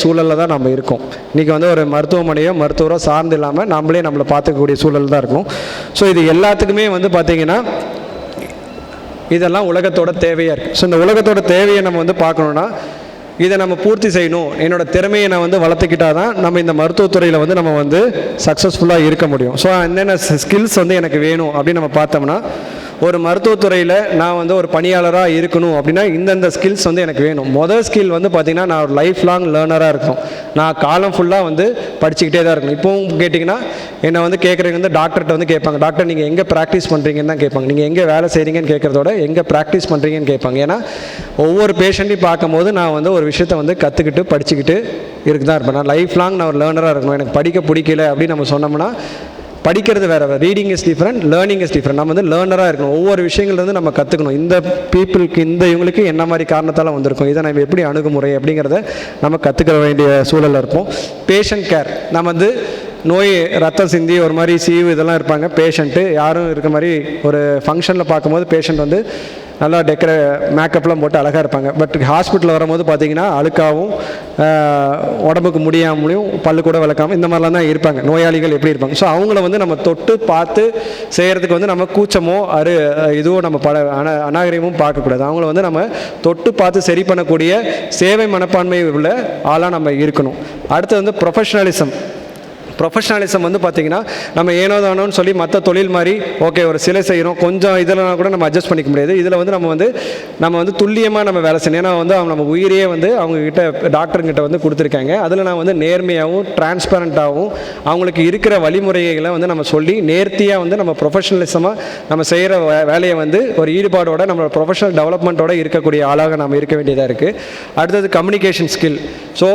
சூழலில் தான் நம்ம இருக்கோம். இன்றைக்கி வந்து ஒரு மருத்துவமனையோ மருத்துவரோ சார்ந்து இல்லாமல் நம்மளே நம்மளை பார்த்துக்கக்கூடிய சூழல் தான் இருக்கும். ஸோ இது எல்லாத்துக்குமே வந்து பார்த்திங்கன்னா இதெல்லாம் உலகத்தோட தேவையாக இருக்குது. ஸோ இந்த உலகத்தோட தேவையை நம்ம வந்து பார்க்கணுன்னா இதை நம்ம பூர்த்தி செய்யணும். என்னோடய திறமையை நான் வந்து வளர்த்துக்கிட்டால் தான் நம்ம இந்த மருத்துவத்துறையில் வந்து நம்ம வந்து சக்ஸஸ்ஃபுல்லாக இருக்க முடியும். ஸோ என்னென்ன ஸ்கில்ஸ் வந்து எனக்கு வேணும் அப்படின்னு நம்ம பார்த்தோம்னா, ஒரு மருத்துவத்துறையில் நான் வந்து ஒரு பணியாளராக இருக்கணும் அப்படின்னா இந்தந்த ஸ்கில்ஸ் வந்து எனக்கு வேணும். மொதல் ஸ்கில் வந்து பார்த்திங்கன்னா நான் ஒரு லைஃப் லாங் லேர்னராக இருக்கணும். நான் காலம் ஃபுல்லாக வந்து படிச்சுக்கிட்டே தான் இருக்கணும். இப்போவும் கேட்டிங்கன்னா என்னை வந்து கேட்குறவங்க வந்து டாக்டர்கிட்ட வந்து கேட்பாங்க, டாக்டர் நீங்கள் எங்கே ப்ராக்டிஸ் பண்ணுறீங்கன்னு தான் கேட்பாங்க. நீங்கள் எங்கே வேலை செய்கிறீங்கன்னு கேட்குறதோட எங்கே ப்ராக்டிஸ் பண்ணுறீங்கன்னு கேட்பாங்க. ஏன்னா ஒவ்வொரு பேஷண்ட்டையும் பார்க்கும்போது நான் வந்து ஒரு விஷயத்தை வந்து கற்றுக்கிட்டு படிச்சுக்கிட்டு இருக்கு தான் இருப்பேன். நான் லைஃப் லாங் நான் ஒரு லேர்னராக இருக்கணும். எனக்கு படிக்க பிடிக்கல அப்படின்னு நம்ம சொன்னோம்னா, படிக்கிறது வேறு, reading is different, learning is different. நம்ம வந்து லேர்னராக இருக்கணும். ஒவ்வொரு விஷயங்கள்லேருந்து நம்ம கற்றுக்கணும். இந்த பீப்புளுக்கு இவங்களுக்கு என்ன மாதிரி காரணத்தால் வந்திருக்கும், இதை நம்ம எப்படி அணுகுமுறை அப்படிங்கிறத நம்ம கற்றுக்க வேண்டிய சூழலில் இருப்போம். பேஷண்ட் கேர், நம்ம வந்து நோய் ரத்தம் சிந்தி ஒரு மாதிரி சீவு இதெல்லாம் இருப்பாங்க. பேஷண்ட்டு யாரும் இருக்க மாதிரி ஒரு ஃபங்க்ஷனில் பார்க்கும்போது பேஷண்ட் வந்து நல்லா மேக்கப்லாம் போட்டு அழகாக இருப்பாங்க. பட் ஹாஸ்பிட்டலில் வரும்போது பார்த்திங்கன்னா அழுக்காகவும் உடம்புக்கு முடியாமலையும் பல்லு கூட விளக்காமல் இந்த மாதிரிலாம் தான் இருப்பாங்க. நோயாளிகள் எப்படி இருப்பாங்க. ஸோ அவங்கள வந்து நம்ம தொட்டு பார்த்து செய்கிறதுக்கு வந்து நம்ம கூச்சமோ இதுவோ நம்ம அநாகரிகமும் பார்க்கக்கூடாது. அவங்கள வந்து நம்ம தொட்டு பார்த்து சரி பண்ணக்கூடிய சேவை மனப்பான்மை உள்ள ஆளாக நம்ம இருக்கணும். அடுத்து வந்து ப்ரொஃபஷனலிசம் வந்து பார்த்திங்கன்னா நம்ம ஏனோ தானோன்னு சொல்லி மற்ற தொழில் மாதிரி ஓகே ஒரு சிலை செய்கிறோம் கொஞ்சம் இதெல்லாம் கூட நம்ம அட்ஜஸ்ட் பண்ணிக்க முடியாது. இதில் வந்து நம்ம வந்து துல்லியமாக நம்ம வேலை செய்யணும். ஏன்னா வந்து அவங்க நம்ம உயிரையே வந்து அவங்கக்கிட்ட டாக்டருங்கிட்ட வந்து கொடுத்துருக்காங்க. அதில் நான் வந்து நேர்மையாகவும் டிரான்ஸ்பரண்ட்டாகவும் அவங்களுக்கு இருக்கிற வழிமுறைகளை வந்து நம்ம சொல்லி நேர்த்தியாக வந்து நம்ம ப்ரொஃபஷனலிசமாக நம்ம செய்கிற வேலையை வந்து ஒரு ஈடுபாடோட நம்மளோட ப்ரொஃபஷனல் டெவலப்மெண்ட்டோட இருக்கக்கூடிய ஆளாக நம்ம இருக்க வேண்டியதாக இருக்குது. அடுத்தது கம்யூனிகேஷன் ஸ்கில். ஸோ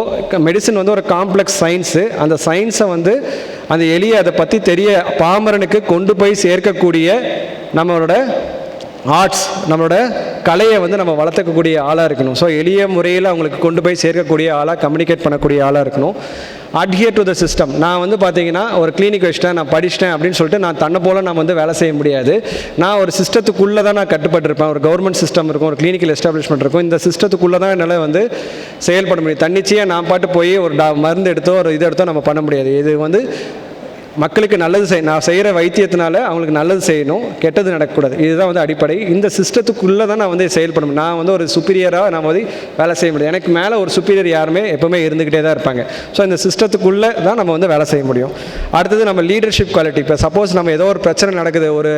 மெடிசன் வந்து ஒரு காம்ப்ளெக்ஸ் சயின்ஸு. அந்த சயின்ஸை வந்து அந்த எளிய அதை பற்றி தெரிய பாமரனுக்கு கொண்டு போய் சேர்க்கக்கூடிய நம்மளோட ஆர்ட்ஸ், நம்மளோட கலையை வந்து நம்ம வளர்த்துக்கக்கூடிய ஆளாக இருக்கணும். ஸோ எளிய முறையில் அவங்களுக்கு கொண்டு போய் சேர்க்கக்கூடிய ஆளாக, கம்யூனிகேட் பண்ணக்கூடிய ஆளாக இருக்கணும். Adhere to the system. நான் வந்து பார்த்தீங்கன்னா ஒரு கிளினிக் வச்சிட்டேன், நான் படிச்சிட்டேன் அப்படின்னு சொல்லிட்டு நான் தன்னை போல் நான் வந்து வேலை செய்ய முடியாது. நான் ஒரு சிஸ்டத்துக்குள்ளே தான் நான் கட்டுப்பட்டிருப்பேன். ஒரு கவர்மெண்ட் சிஸ்டம் இருக்கும், ஒரு கிளினிக்கல் எஸ்டாப்ளிஷ்மெண்ட் இருக்கும். இந்த சிஸ்டத்துக்குள்ளே தான் என்னால் வந்து செயல்பட முடியும். தன்னிச்சையாக நான் பாட்டு போய் ஒரு மருந்து எடுத்தோ ஒரு இதை எடுத்தோ நம்ம பண்ண முடியாது. இது வந்து மக்களுக்கு நல்லது நான் செய்கிற வைத்தியத்தினால அவங்களுக்கு நல்லது செய்யணும், கெட்டது நடக்கக்கூடாது. இதுதான் வந்து அடிப்படை. இந்த சிஸ்டத்துக்குள்ளே தான் நான் வந்து செயல்படணும். நான் வந்து ஒரு சுப்பீரியராக நான் வந்து வேலை செய்ய முடியும். எனக்கு மேலே ஒரு சுப்பீரியர் யாருமே எப்போவுமே இருந்துக்கிட்டே தான் இருப்பாங்க. ஸோ இந்த சிஸ்டத்துக்குள்ளே தான் நம்ம வந்து வேலை செய்ய முடியும். அடுத்தது நம்ம லீடர்ஷிப் குவாலிட்டி. இப்போ சப்போஸ் நம்ம ஏதோ ஒரு பிரச்சனை நடக்குது, ஒரு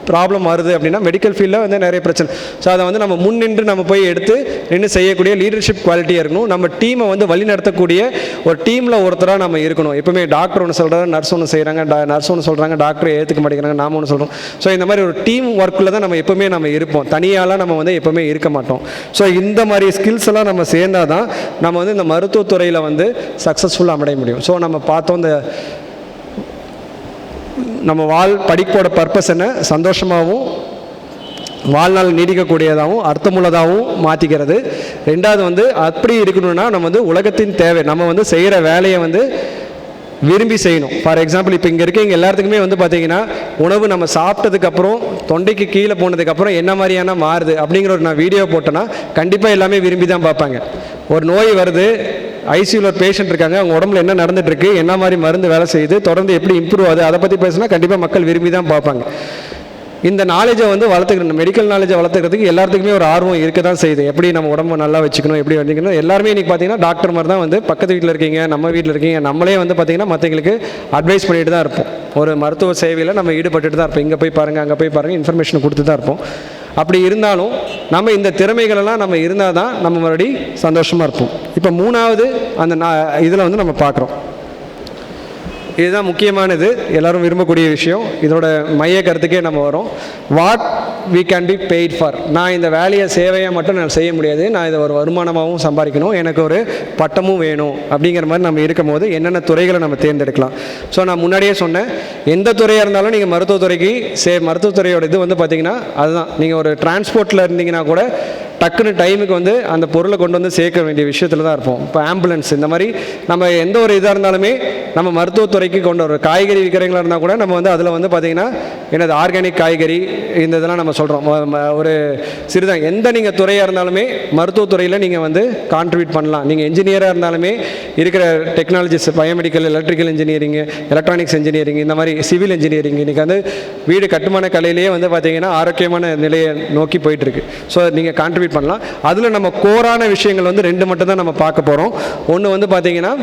ப்ராப்ளம் வருது அப்படின்னா மெடிக்கல் ஃபீல்டில் வந்து நிறைய பிரச்சனை. ஸோ அதை வந்து நம்ம முன்னின்று நம்ம போய் எடுத்து நின்று செய்யக்கூடிய லீடர்ஷிப் குவாலிட்டியாக இருக்கணும். நம்ம டீமை வந்து வழி நடத்தக்கூடிய ஒரு டீமில் ஒருத்தராக நம்ம இருக்கணும். எப்பவுமே டாக்டர் ஒன்று சொல்கிறாங்க, நர்ஸ் ஒன்று செய்கிறாங்க, நர்ஸ் ஒன்று சொல்கிறாங்க, டாக்டர் ஏற்றுக்க மாட்டேங்கிறாங்க, நாம ஒன்று சொல்கிறோம். ஸோ இந்த மாதிரி ஒரு டீம் ஒர்க்கில் தான் நம்ம எப்போவுமே நம்ம இருப்போம். தனியாலாம் நம்ம வந்து எப்போவுமே இருக்க மாட்டோம். ஸோ இந்த மாதிரி ஸ்கில்ஸ் எல்லாம் நம்ம சேர்ந்தால் தான் நம்ம வந்து இந்த மருத்துவத்துறையில் வந்து சக்ஸஸ்ஃபுல்லாக அடைய முடியும். ஸோ நம்ம பார்த்தோம், இந்த நம்ம படிப்போட பர்பஸ் என்ன, சந்தோஷமாகவும் வாழ்நாள் நீடிக்கக்கூடியதாகவும் அர்த்தமுள்ளதாகவும் மாற்றிக்கிறது. ரெண்டாவது வந்து அப்படி இருக்கணும்னா நம்ம வந்து உலகத்தின் தேவை, நம்ம வந்து செய்கிற வேலையை வந்து விரும்பி செய்யணும். ஃபார் எக்ஸாம்பிள் இப்போ இங்கே இருக்க எல்லாத்துக்குமே வந்து பார்த்திங்கன்னா உணவு நம்ம சாப்பிட்டதுக்கப்புறம் தொண்டைக்கு கீழே போனதுக்கப்புறம் என்ன மாதிரியான மாறுது அப்படிங்கிற ஒரு நான் வீடியோ போட்டேன்னா கண்டிப்பாக எல்லாமே விரும்பி தான் பார்ப்பாங்க. ஒரு நோய் வருது, ஐசியூவில் ஒரு பேஷண்ட் இருக்காங்க, அவங்க உடம்புல என்ன நடந்துகிட்ருக்கு, என்ன மாதிரி மருந்து வேலை செய்யுது, தொடர்ந்து எப்படி இம்ப்ரூவ் ஆகுது, அதை பற்றி பேசினா கண்டிப்பாக மக்கள் விரும்பி தான் பார்ப்பாங்க. இந்த நாலேஜை வந்து வளர்த்துக்கணும். மெடிக்கல் நாலேஜை வளர்த்துக்கிறதுக்கு எல்லாத்துக்குமே ஒரு ஆர்வம் இருக்க தான் செய்யுது. எப்படி நம்ம உடம்பு நல்லா வச்சுக்கணும், எப்படி வச்சுக்கணும். எல்லாருமே இன்றைக்கி பார்த்தீங்கன்னா டாக்டர் மாதிரி தான் வந்து பக்கத்து வீட்டில் இருக்கீங்க, நம்ம வீட்டில் இருக்கீங்க, நம்மளே வந்து பார்த்திங்கன்னா மற்றவங்களுக்கு அட்வைஸ் பண்ணிட்டு தான் இருப்போம். ஒரு மருத்துவ சேவையில் நம்ம ஈடுபட்டுட்டு தான் இருப்போம். இங்கே போய் பாருங்கள், அங்கே போய் பாருங்கள், இன்ஃபர்மேஷன் கொடுத்து தான் இருப்போம். அப்படி இருந்தாலும் நம்ம இந்த திறமைகளெல்லாம் நம்ம இருந்தால் தான் நம்ம மறுபடியும் சந்தோஷமாக இருப்போம். இப்போ மூணாவது அந்த இதில் வந்து நம்ம பார்க்குறோம், இதுதான் முக்கியமானது, எல்லோரும் விரும்பக்கூடிய விஷயம். இதோட மைய கருத்துக்கே நம்ம வரோம். What we can be paid for. நான் இந்த வேலையை சேவையாக மட்டும் நான் செய்ய முடியாது, நான் இதை ஒரு வருமானமாகவும் சம்பாதிக்கணும், எனக்கு ஒரு பட்டமும் வேணும் அப்படிங்கிற மாதிரி நம்ம இருக்கும் போது என்னென்ன துறைகளை நம்ம தேர்ந்தெடுக்கலாம். ஸோ நான் முன்னாடியே சொன்னேன், எந்த துறையாக இருந்தாலும் நீங்கள் மருத்துவத்துறைக்கு மருத்துவத்துறையோட இது வந்து பார்த்திங்கன்னா அதுதான். நீங்கள் ஒரு டிரான்ஸ்போர்ட்டில் இருந்தீங்கன்னா கூட டக்குன்னு டைமுக்கு வந்து அந்த பொருளை கொண்டு வந்து சேர்க்க வேண்டிய விஷயத்தில் தான் இருப்போம். இப்போ ஆம்புலன்ஸ் இந்த மாதிரி நம்ம எந்த ஒரு இதாக இருந்தாலுமே நம்ம மருத்துவத்துறைக்கு கொண்டு வர காய்கறி விற்கிறவங்களா இருந்தால் கூட நம்ம வந்து அதில் வந்து பார்த்திங்கன்னா என்னது ஆர்கானிக் காய்கறி இந்த இதெல்லாம் நம்ம சொல்கிறோம். ஒரு சிறிதாக எந்த நீங்கள் துறையாக இருந்தாலுமே மருத்துவத்துறையில் நீங்கள் வந்து கான்ட்ரிபியூட் பண்ணலாம். நீங்கள் இன்ஜினியராக இருந்தாலுமே இருக்கிற technologies biomedical, electrical engineering, electronics engineering, இந்த மாதிரி சிவில் இன்ஜினியரிங் இன்றைக்கி வந்து வீடு கட்டுமான கலையிலேயே வந்து பார்த்திங்கன்னா ஆரோக்கியமான நிலையை நோக்கி போயிட்டுருக்கு. ஸோ நீங்கள் கான்ட்ரிபியூட் பண்ணலாம். அதில் நம்ம கோரான விஷயங்கள் வந்து 2 மட்டும் தான் நம்ம பார்க்க போகிறோம். ஒன்று வந்து பார்த்திங்கன்னா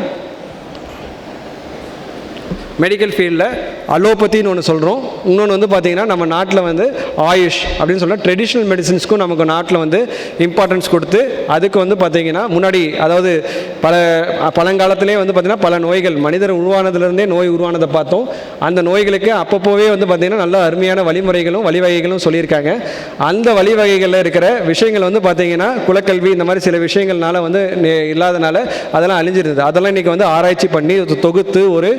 மெடிக்கல் ஃபீல்டில் அலோபதின்னு ஒன்று சொல்கிறோம். இன்னொன்று வந்து பார்த்திங்கன்னா நம்ம நாட்டில் வந்து ஆயுஷ் அப்படின்னு சொல்ல ட்ரெடிஷ்னல் மெடிசின்ஸ்க்கும் நமக்கு நாட்டில் வந்து இம்பார்ட்டன்ஸ் கொடுத்து அதுக்கு வந்து பார்த்திங்கன்னா முன்னாடி அதாவது பழங்காலத்திலே வந்து பார்த்திங்கன்னா பல நோய்கள் மனிதர் உருவானதுலேருந்தே நோய் உருவானதை பார்த்தோம். அந்த நோய்களுக்கு அப்பப்போவே வந்து பார்த்திங்கன்னா நல்ல அருமையான வழிமுறைகளும் வழிவகைகளும் சொல்லியிருக்காங்க. அந்த வழிவகைகளில் இருக்கிற விஷயங்கள் வந்து பார்த்திங்கன்னா குலக்கல்வி இந்த மாதிரி சில விஷயங்கள்னால வந்து இல்லாதனால அதெல்லாம் அழிஞ்சிருந்தது. அதெல்லாம் இன்றைக்கி வந்து ஆராய்ச்சி பண்ணி தொகுத்து ஒரு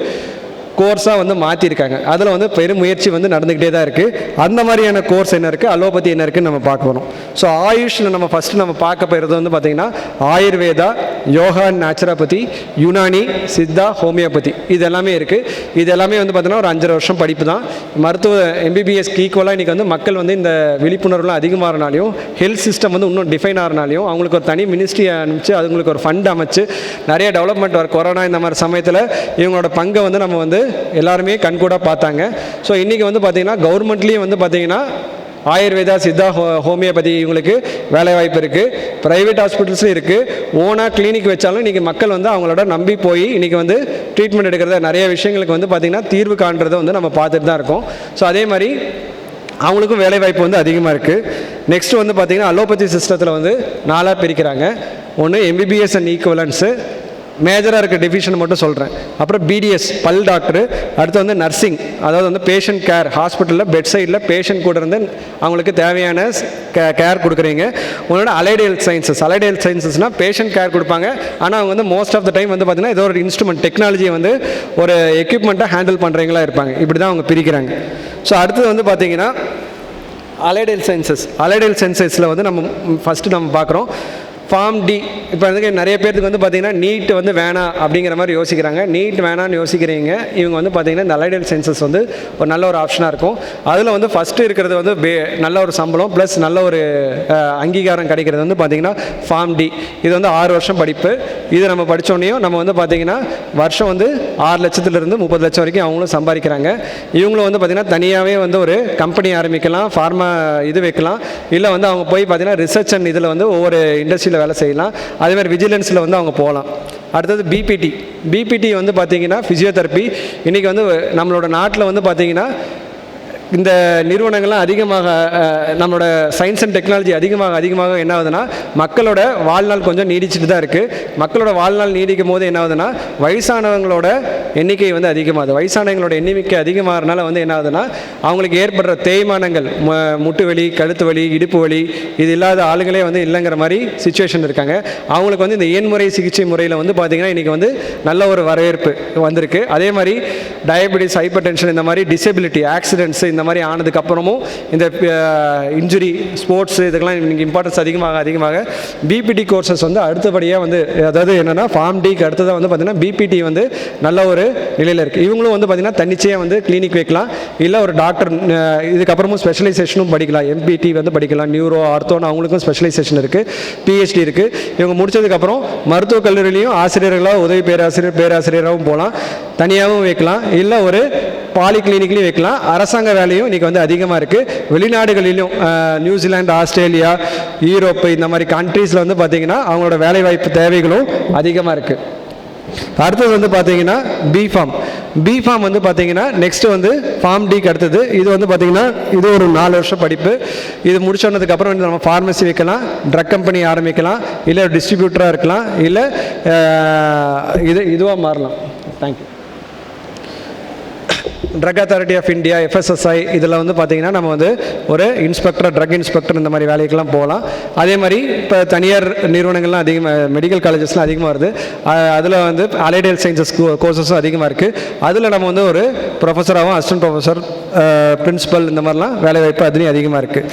கோர்ஸாக வந்து மாற்றிருக்காங்க. அதில் வந்து பெரும் முயற்சி வந்து நடந்துக்கிட்டே தான் இருக்குது. அந்த மாதிரியான கோர்ஸ் என்ன இருக்குது, அலோபதி என்ன இருக்குதுன்னு நம்ம பார்க்க போகிறோம். ஸோ ஆயுஷில் நம்ம ஃபஸ்ட்டு நம்ம பார்க்க போகிறது வந்து பார்த்திங்கன்னா ஆயுர்வேதா, யோகா, நேச்சுரோபதி, யுனானி, சித்தா, ஹோமியோபதி இது எல்லாமே இருக்குது. இது எல்லாமே வந்து பார்த்திங்கன்னா ஒரு 5 வருஷம் படிப்பு தான். மருத்துவ MBBS ஈக்குவலாக இன்றைக்கி வந்து மக்கள் வந்து இந்த விழிப்புணர்வுலாம் அதிகமாகறனாலையும் ஹெல்த் சிஸ்டம் வந்து இன்னும் டிஃபைன் ஆகிறனாலையும் அவங்களுக்கு ஒரு தனி மினிஸ்ட்ரி அனுப்பிச்சு அவங்களுக்கு ஒரு ஃபண்ட் அமைச்சு நிறைய டெவலப்மெண்ட் வர கொரோனா இந்த மாதிரி சமயத்தில் இவங்களோட பங்கை வந்து நம்ம வந்து எல்லாருமே கண்கூட பார்த்தாங்க. ஸோ இன்றைக்கி வந்து பார்த்திங்கன்னா கவர்மெண்ட்லேயும் வந்து பார்த்திங்கன்னா ஆயுர்வேதா, சித்தா, ஹோமியோபதி இவங்களுக்கு வேலைவாய்ப்பு இருக்குது. ப்ரைவேட் ஹாஸ்பிட்டல்ஸும் இருக்குது. ஓனாக கிளினிக் வச்சாலும் இன்றைக்கி மக்கள் வந்து அவங்களோட நம்பி போய் இன்றைக்கி வந்து ட்ரீட்மெண்ட் எடுக்கிறத நிறைய விஷயங்களுக்கு வந்து பார்த்திங்கன்னா தீர்வு காண்றதை வந்து நம்ம பார்த்துட்டு தான் இருக்கோம். ஸோ அதே மாதிரி அவங்களுக்கும் வேலைவாய்ப்பு வந்து அதிகமாக இருக்குது. நெக்ஸ்ட்டு வந்து பார்த்திங்கன்னா அலோபதி சிஸ்டத்தில் வந்து 4ஆக பிரிக்கிறாங்க. ஒன்று MBBS அண்ட் ஈக்குவலன்ஸு, மேஜராக இருக்க டிவிஷன் மட்டும் சொல்கிறேன். அப்புறம் BDS பல் டாக்டரு, அடுத்து வந்து நர்சிங் அதாவது வந்து பேஷண்ட் கேர், ஹாஸ்பிட்டலில் பெட் சைடில் பேஷண்ட் கூட இருந்து அவங்களுக்கு தேவையான கேர் கொடுக்குறீங்க. உங்களோட அலைடு ஹெல்த் சயின்சஸ்னால் பேஷண்ட் கேர் கொடுப்பாங்க. ஆனால் அவங்க வந்து மோஸ்ட் ஆஃப் த டைம் வந்து பார்த்திங்கன்னா ஏதோ ஒரு இன்ஸ்ட்ருமெண்ட் டெக்னாலஜியை வந்து ஒரு எக்யூப்மெண்ட்டை ஹேண்டில் பண்ணுறவங்களா இருப்பாங்க. இப்படி தான் அவங்க பிரிக்கிறாங்க. ஸோ அடுத்தது வந்து பார்த்திங்கன்னா அலைடு ஹெல்த் சயின்சஸில் வந்து நம்ம ஃபஸ்ட்டு நம்ம பார்க்குறோம் ஃபார்ம் டி. இப்போ வந்து நிறைய பேருக்கு வந்து பார்த்திங்கன்னா நீட் வந்து வேணாம் அப்படிங்கிற மாதிரி யோசிக்கிறாங்க. நீட் வேணான்னு யோசிக்கிறீங்க இவங்க வந்து பார்த்திங்கன்னா இந்த அலைடல் சென்சஸ் வந்து ஒரு நல்ல ஒரு ஆப்ஷனாக இருக்கும். அதில் வந்து ஃபஸ்ட்டு இருக்கிறது வந்து நல்ல ஒரு சம்பளம் ப்ளஸ் நல்ல ஒரு அங்கீகாரம் கிடைக்கிறது வந்து பார்த்திங்கன்னா ஃபார்ம் டி. இது வந்து 6 வருஷம் படிப்பு. இது நம்ம படித்தோடனையும் நம்ம வந்து பார்த்திங்கன்னா வருஷம் வந்து 6 லட்சத்துலேருந்து 30 லட்சம் வரைக்கும் அவங்களும் சம்பாதிக்கிறாங்க. இவங்களும் வந்து பார்த்திங்கன்னா தனியாகவே வந்து ஒரு கம்பெனி ஆரம்பிக்கலாம், ஃபார்மா இது வைக்கலாம், இல்லை வந்து அவங்க போய் பார்த்திங்கன்னா ரிசர்ச் அண்ட் இதில் வந்து ஒவ்வொரு இண்டஸ்ட்ரியில் வேலை செய்யலாம். அதே மாதிரி விஜிலன்ஸில் வந்து அவங்க போகலாம். அடுத்தது பிபிடி வந்து பார்த்திங்கன்னா ஃபிசியோதெரப்பி. இன்றைக்கி வந்து நம்மளோட நாட்டில் வந்து பார்த்திங்கன்னா இந்த நிறுவனங்கள்லாம் அதிகமாக நம்மளோட சயின்ஸ் அண்ட் டெக்னாலஜி அதிகமாக என்ன ஆகுதுன்னா மக்களோட வாழ்நாள் கொஞ்சம் நீடிச்சுட்டு தான் இருக்குது. மக்களோட வாழ்நாள் நீடிக்கும் போது என்ன ஆகுதுன்னா வயசானவங்களோட எண்ணிக்கை வந்து அதிகமாகுது. வயசானவங்களோட எண்ணிக்கை அதிகமாகறதுனால வந்து என்ன ஆகுதுன்னா அவங்களுக்கு ஏற்படுற தேய்மானங்கள், முட்டு வலி, கழுத்து வலி, இடுப்பு வலி இது இல்லாத ஆளுங்களே வந்து இல்லைங்கிற மாதிரி சிச்சுவேஷன் இருக்காங்க. அவங்களுக்கு வந்து இந்த எண்முறை சிகிச்சை முறையில் வந்து பார்த்திங்கன்னா இன்றைக்கி வந்து நல்ல ஒரு வரவேற்பு வந்திருக்கு. அதே மாதிரி டயபெட்டிஸ், ஹைப்பர் டென்ஷன் இந்த மாதிரி டிசபிலிட்டி, ஆக்சிடென்ட்ஸ் இந்த மாதிரி ஆனதுக்கப்புறமும் இந்த இன்ஜுரி, ஸ்போர்ட்ஸ் இதுக்கெல்லாம் இன்றைக்கி இம்பார்ட்டன்ஸ் அதிகமாக பிபிடி கோர்சஸ் வந்து அடுத்தபடியாக வந்து அதாவது என்னென்னா ஃபார்ம் டிக்கு அடுத்ததாக வந்து பார்த்திங்கன்னா பிபிடி வந்து நல்ல ஒரு நிலையில் இருக்குது. இவங்களும் வந்து பார்த்திங்கன்னா தன்னிச்சையாக வந்து கிளினிக் வைக்கலாம், இல்லை ஒரு டாக்டர் இதுக்கப்புறமும் ஸ்பெஷலைசேஷனும் படிக்கலாம். MPT வந்து படிக்கலாம், நியூரோ, ஆர்த்தோன்னு அவங்களுக்கும் ஸ்பெஷலைசேஷன் இருக்குது, PhD இருக்குது. இவங்க முடித்ததுக்கப்புறம் மருத்துவக் கல்லூரியிலையும் ஆசிரியர்களாக உதவி பேராசிரியராகவும் போகலாம், தனியாகவும் வைக்கலாம், இல்லை ஒரு பாலி கிளினிக்லையும் வைக்கலாம். அரசாங்க வேலையும் இன்றைக்கி வந்து அதிகமாக இருக்குது. வெளிநாடுகளிலும் நியூசிலாந்து, ஆஸ்திரேலியா, யூரோப்பு இந்த மாதிரி கண்ட்ரீஸில் வந்து பார்த்திங்கன்னா அவங்களோட வேலைவாய்ப்பு தேவைகளும் அதிகமாக இருக்குது. அடுத்தது வந்து பார்த்திங்கன்னா பிஃபார்ம் வந்து பார்த்திங்கன்னா நெக்ஸ்ட்டு வந்து ஃபார்ம் டிக்கு அடுத்தது. இது வந்து பார்த்திங்கன்னா இது ஒரு 4 வருஷம் படிப்பு. இது முடிச்சோன்னதுக்கப்புறம் வந்து நம்ம ஃபார்மசி வைக்கலாம், ட்ரக் கம்பெனி ஆரம்பிக்கலாம், இல்லை டிஸ்ட்ரிபியூட்டராக இருக்கலாம், இல்லை இதுவாக மாறலாம். Thank you. Drug authority of India, FSSI இதில் வந்து பார்த்திங்கன்னா நம்ம வந்து ஒரு இன்ஸ்பெக்டர், ட்ரக் இன்ஸ்பெக்டர் இந்த மாதிரி வேலைக்கெல்லாம் போகலாம். அதே மாதிரி இப்போ தனியார் நிறுவனங்கள்லாம் அதிகமாக, மெடிக்கல் காலேஜஸ்லாம் அதிகமாக வருது. அதில் வந்து அலைடு ஹெல்த் சயின்சஸ் கோர்சஸும் அதிகமாக இருக்குது. அதில் நம்ம வந்து ஒரு ப்ரொஃபஸராகவும், அசிஸ்டன்ட் ப்ரொஃபஸர், பிரின்சிபல் இந்த மாதிரிலாம் வேலைவாய்ப்பு அதுலேயும் அதிகமாக இருக்குது.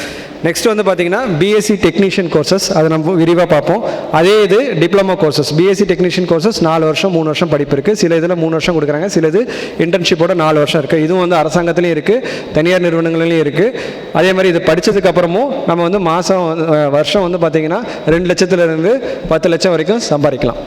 நெக்ஸ்ட் வந்து பார்த்தீங்கன்னா பிஎஸ்சி டெக்னீஷியன் கோர்சஸ் அதை நம்ம விரிவாக பார்ப்போம். அதே இது diploma courses. BSc technician courses 4 வருஷம் 3 வருஷம் படிப்பு இருக்குது. சில இதில் 3 வருஷம் கொடுக்குறாங்க, சில இது இன்டர்ன்ஷிப்போட 4 வருஷம் இருக்குது. இதுவும் வந்து அரசாங்கத்துலேயும் இருக்குது, தனியார் நிறுவனங்கள்லையும் இருக்குது. அதே மாதிரி இது படித்ததுக்கப்புறமும் நம்ம வந்து வருஷம் வந்து பார்த்திங்கன்னா 2 லட்சத்துலேருந்து 10 லட்சம் வரைக்கும் சம்பாதிக்கலாம்.